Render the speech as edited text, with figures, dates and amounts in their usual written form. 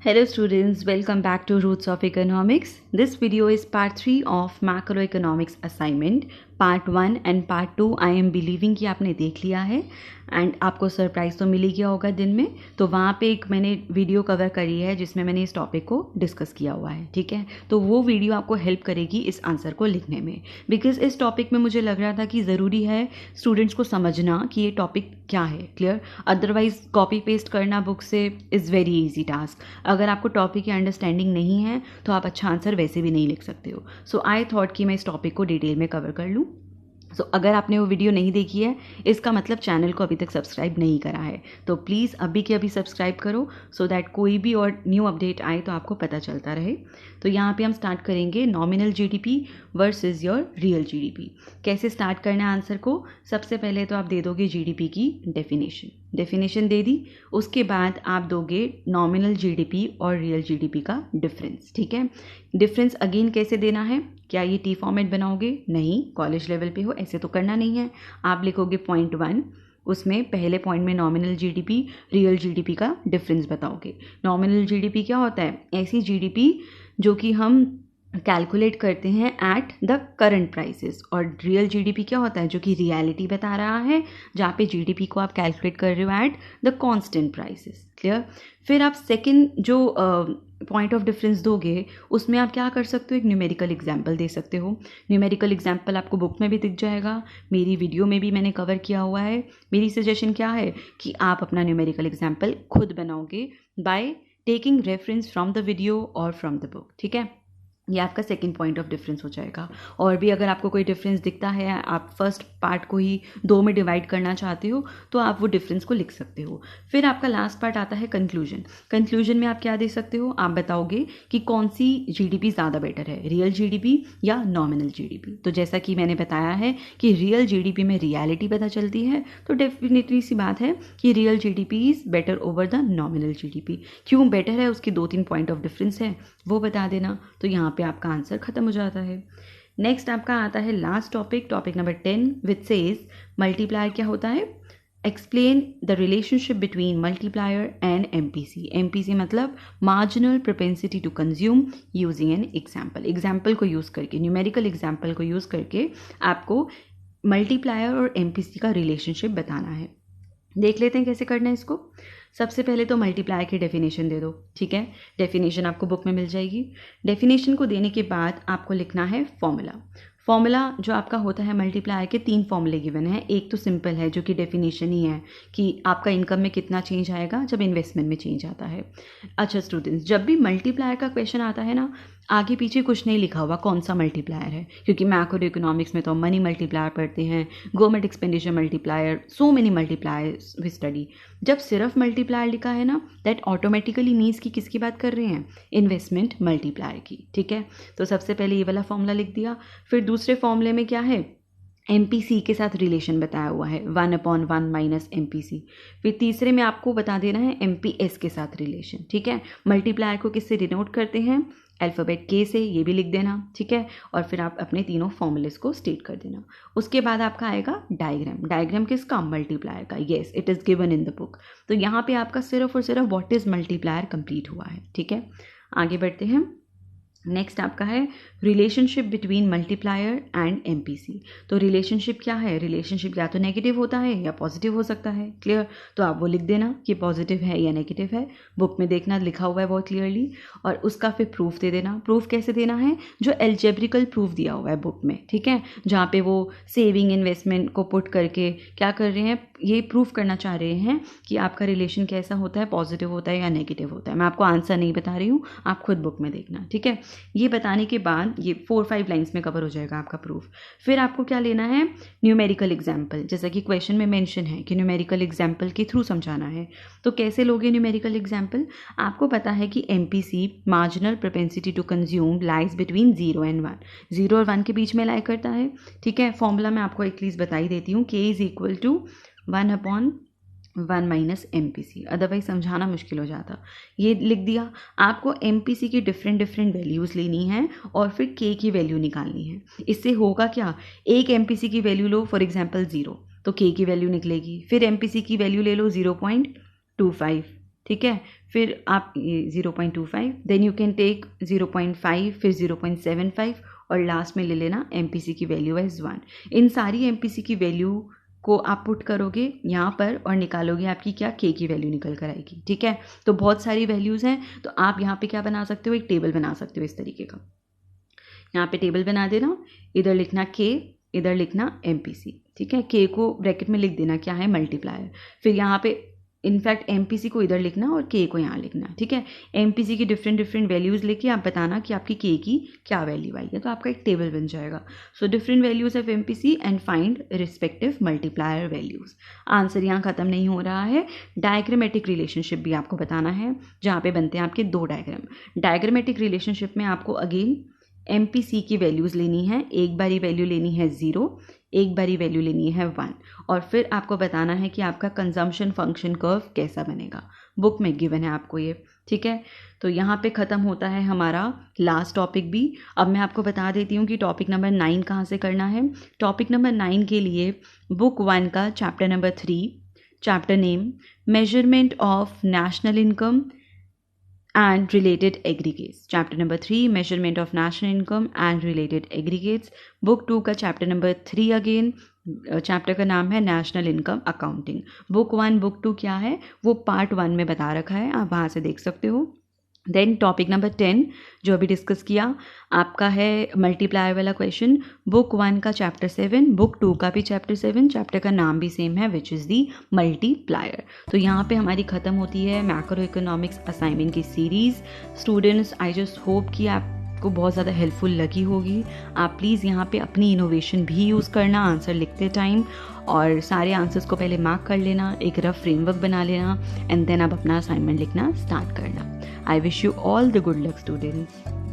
Hello students, welcome back to Roots of Economics. This video is part 3 of Macroeconomics assignment. Part 1 and part 2 I am believing कि आपने देख लिया है and आपको surprise तो मिल ही गया होगा दिन में। तो वहाँ पे एक मैंने वीडियो कवर करी है जिसमें मैंने इस टॉपिक को डिस्कस किया हुआ है, ठीक है। तो वो वीडियो आपको हेल्प करेगी इस आंसर को लिखने में, बिकॉज इस टॉपिक में मुझे लग रहा था कि ज़रूरी है स्टूडेंट्स को समझना कि ये टॉपिक क्या है, क्लियर। अदरवाइज कॉपी पेस्ट करना बुक से इज़ वेरी ईजी टास्क। अगर आपको टॉपिक की अंडरस्टैंडिंग नहीं है तो आप अच्छा आंसर वैसे भी नहीं लिख सकते हो। सो आई थॉट कि मैं इस टॉपिक को डिटेल में कवर कर लूँ। अगर आपने वो वीडियो नहीं देखी है इसका मतलब चैनल को अभी तक सब्सक्राइब नहीं करा है, तो प्लीज़ अभी के अभी सब्सक्राइब करो सो दैट कोई भी और न्यू अपडेट आए तो आपको पता चलता रहे। तो यहाँ पे हम स्टार्ट करेंगे nominal GDP versus your real GDP. कैसे स्टार्ट करना है आंसर को? सबसे पहले तो आप दे दोगे जीडीपी की डेफिनेशन दे दी। उसके बाद आप दोगे नॉमिनल जीडीपी और रियल जीडीपी का डिफरेंस, ठीक है। डिफरेंस अगेन कैसे देना है? क्या ये टी फॉर्मेट बनाओगे? नहीं, कॉलेज लेवल पे हो ऐसे तो करना नहीं है। आप लिखोगे पॉइंट 1, उसमें पहले पॉइंट में नॉमिनल जीडीपी रियल जीडीपी का डिफरेंस बताओगे। नॉमिनल जीडीपी क्या होता है? ऐसी जीडीपी जो कि हम कैलकुलेट करते हैं एट द करंट प्राइसेस, और रियल जीडीपी क्या होता है? जो कि रियलिटी बता रहा है, जहाँ पे जीडीपी को आप कैलकुलेट कर रहे हो at the constant prices, clear. फिर आप सेकंड जो पॉइंट ऑफ डिफरेंस दोगे उसमें आप क्या कर सकते हो? एक न्यूमेरिकल एग्जाम्पल दे सकते हो। न्यूमेरिकल एग्जाम्पल आपको बुक में भी दिख जाएगा, मेरी वीडियो में भी मैंने कवर किया हुआ है। मेरी सजेशन क्या है कि आप अपना न्यूमेरिकल एग्जाम्पल खुद बनाओगे by taking reference from the video और फ्रॉम द बुक, ठीक है। ये आपका सेकंड पॉइंट ऑफ डिफरेंस हो जाएगा। और भी अगर आपको कोई डिफरेंस दिखता है, आप फर्स्ट पार्ट को ही 2 में डिवाइड करना चाहते हो तो आप वो डिफरेंस को लिख सकते हो। फिर आपका लास्ट पार्ट आता है कंक्लूजन में आप क्या दे सकते हो? आप बताओगे कि कौन सी जीडीपी ज़्यादा बेटर है, रियल जीडीपी या नॉमिनल जीडीपी। तो जैसा कि मैंने बताया है कि रियल जीडीपी में रियलिटी पता चलती है, तो डेफिनेटली सी बात है कि real GDP is better over the nominal GDP. क्यों बेटर है? उसके 2-3 पॉइंट ऑफ डिफरेंस है, वो बता देना। तो यहाँ पे आपका आंसर खत्म हो जाता है। नेक्स्ट आपका आता है last topic number 10 which says multiplier क्या होता है? Explain the relationship between multiplier and MPC. MPC मतलब marginal propensity to consume using an example को यूज़ करके, न्यूमेरिकल एग्जाम्पल को यूज़ करके आपको मल्टीप्लायर और एमपीसी का रिलेशनशिप बताना है। देख लेते हैं कैसे करना है इसको। सबसे पहले तो मल्टीप्लायर की डेफिनेशन दे दो, ठीक है। डेफिनेशन आपको बुक में मिल जाएगी। डेफिनेशन को देने के बाद आपको लिखना है फॉर्मूला जो आपका होता है मल्टीप्लायर के 3 फॉर्मूले गिवन है। एक तो सिंपल है जो कि डेफिनेशन ही है कि आपका इनकम में कितना चेंज आएगा जब इन्वेस्टमेंट में चेंज आता है। अच्छा स्टूडेंट्स, जब भी मल्टीप्लायर का क्वेश्चन आता है ना, आगे पीछे कुछ नहीं लिखा हुआ कौन सा मल्टीप्लायर है, क्योंकि मैक्रो इकोनॉमिक्स में तो हम मनी मल्टीप्लायर पढ़ते हैं, government expenditure multiplier, so many multipliers we study. जब सिर्फ मल्टीप्लायर लिखा है ना, दैट ऑटोमेटिकली मीन्स कि किसकी बात कर रहे हैं? इन्वेस्टमेंट मल्टीप्लायर की, ठीक है। तो सबसे पहले ये वाला फॉर्मूला लिख दिया। फिर दूसरे फॉर्मूले में क्या है? एमपीसी के साथ रिलेशन बताया हुआ है 1/1 माइनस एमपीसी। फिर तीसरे में आपको बता देना है एमपीएस के साथ रिलेशन, ठीक है। मल्टीप्लायर को किससे डिनोट करते हैं? अल्फ़ाबेट के से, ये भी लिख देना, ठीक है। और फिर आप अपने तीनों फॉर्मूलेस को स्टेट कर देना। उसके बाद आपका आएगा डायग्राम किसका? मल्टीप्लायर का। Yes, it is given in the book. तो यहाँ पे आपका सिर्फ और सिर्फ व्हाट इज़ मल्टीप्लायर कंप्लीट हुआ है, ठीक है। आगे बढ़ते हैं। नेक्स्ट आपका है relationship between multiplier and MPC. तो रिलेशनशिप क्या है? रिलेशनशिप या तो नेगेटिव होता है या पॉजिटिव हो सकता है, क्लियर। तो आप वो लिख देना कि पॉजिटिव है या नेगेटिव है। बुक में देखना, लिखा हुआ है बहुत क्लियरली। और उसका फिर प्रूफ दे देना। प्रूफ कैसे देना है? जो एल्जेब्रिकल प्रूफ दिया हुआ है बुक में, ठीक है, जहाँ पे वो सेविंग इन्वेस्टमेंट को पुट करके क्या कर रहे हैं, ये प्रूफ करना चाह रहे हैं कि आपका रिलेशन कैसा होता है, पॉजिटिव होता है या नेगेटिव होता है। मैं आपको आंसर नहीं बता रही हूँ, आप खुद बुक में देखना, ठीक है। ये बताने के बाद ये 4-5 लाइंस में कवर हो जाएगा आपका प्रूफ। फिर आपको क्या लेना है? Numerical example. जैसा कि क्वेश्चन में मेंशन है कि न्यूमेरिकल एग्जाम्पल के थ्रू समझाना है। तो कैसे लोगे न्यूमेरिकल एग्जाम्पल? आपको पता है कि MPC marginal propensity to consume lies between 0 and 1, 0 और 1 के बीच में लाई करता है, ठीक है। फॉर्मूला मैं आपको एटलीस्ट बता ही देती हूँ, k is equal to 1/1 minus MPC, otherwise समझाना मुश्किल हो जाता। ये लिख दिया। आपको एमपीसी की डिफरेंट वैल्यूज़ लेनी है और फिर के की वैल्यू निकालनी है। इससे होगा क्या? एक एमपीसी की वैल्यू लो, फॉर एग्जांपल 0, तो के की वैल्यू निकलेगी। फिर एमपीसी की वैल्यू ले लो 0.25, ठीक है। फिर आप 0.25, देन यू कैन टेक 0.5, फिर 0.75 और लास्ट में ले लेना MPC की वैल्यू एज 1। इन सारी MPC की वैल्यू को आप पुट करोगे यहाँ पर और निकालोगे, आपकी क्या K की वैल्यू निकल कर आएगी, ठीक है। तो बहुत सारी वैल्यूज़ हैं, तो आप यहाँ पे क्या बना सकते हो, एक टेबल बना सकते हो इस तरीके का। यहाँ पे टेबल बना देना, इधर लिखना K, इधर लिखना MPC, ठीक है। K को ब्रैकेट में लिख देना, क्या है, मल्टीप्लायर। फिर यहाँ पे इनफैक्ट MPC को इधर लिखना और K को यहाँ लिखना, ठीक है। MPC की डिफरेंट वैल्यूज़ लेके आप बताना कि आपकी K की क्या वैल्यू आई है, तो आपका एक टेबल बन जाएगा। So different values of MPC and find respective multiplier values. Answer यहाँ ख़त्म नहीं हो रहा है, डायग्रामेटिक रिलेशनशिप भी आपको बताना है, जहाँ पे बनते हैं आपके 2 डायग्राम। डायग्रामेटिक रिलेशनशिप में आपको अगेन MPC की वैल्यूज़ लेनी है, एक बारी वैल्यू लेनी है 0, एक बारी वैल्यू लेनी है 1, और फिर आपको बताना है कि आपका कंजम्पशन फंक्शन कर्व कैसा बनेगा। बुक में गिवन है आपको ये, ठीक है। तो यहाँ पे ख़त्म होता है हमारा लास्ट टॉपिक भी। अब मैं आपको बता देती हूँ कि टॉपिक नंबर 9 कहाँ से करना है। टॉपिक नंबर 9 के लिए बुक 1 का chapter number 3, chapter name measurement of national income and related aggregates, chapter number 3 measurement of national income and related aggregates, book 2 का chapter number 3 अगेन, चैप्टर का नाम है national income accounting. Book 1 book 2 क्या है वो part 1 में बता रखा है, आप वहाँ से देख सकते हो। देन टॉपिक नंबर 10 जो अभी डिस्कस किया आपका है मल्टीप्लायर वाला क्वेश्चन, बुक 1 का चैप्टर 7, बुक 2 का भी चैप्टर 7, चैप्टर का नाम भी सेम है विच इज़ दी मल्टीप्लायर। तो यहाँ पे हमारी ख़त्म होती है मैक्रो इकोनॉमिक्स असाइनमेंट की series. Students I just hope कि आपको बहुत ज़्यादा हेल्पफुल लगी होगी। आप प्लीज़ यहाँ पे अपनी इनोवेशन भी यूज़ करना आंसर लिखते टाइम, और सारे आंसर्स को पहले मार्क कर लेना, एक रफ फ्रेमवर्क बना लेना, एंड देन आप अपना असाइनमेंट लिखना स्टार्ट करना। I wish you all the good luck, students.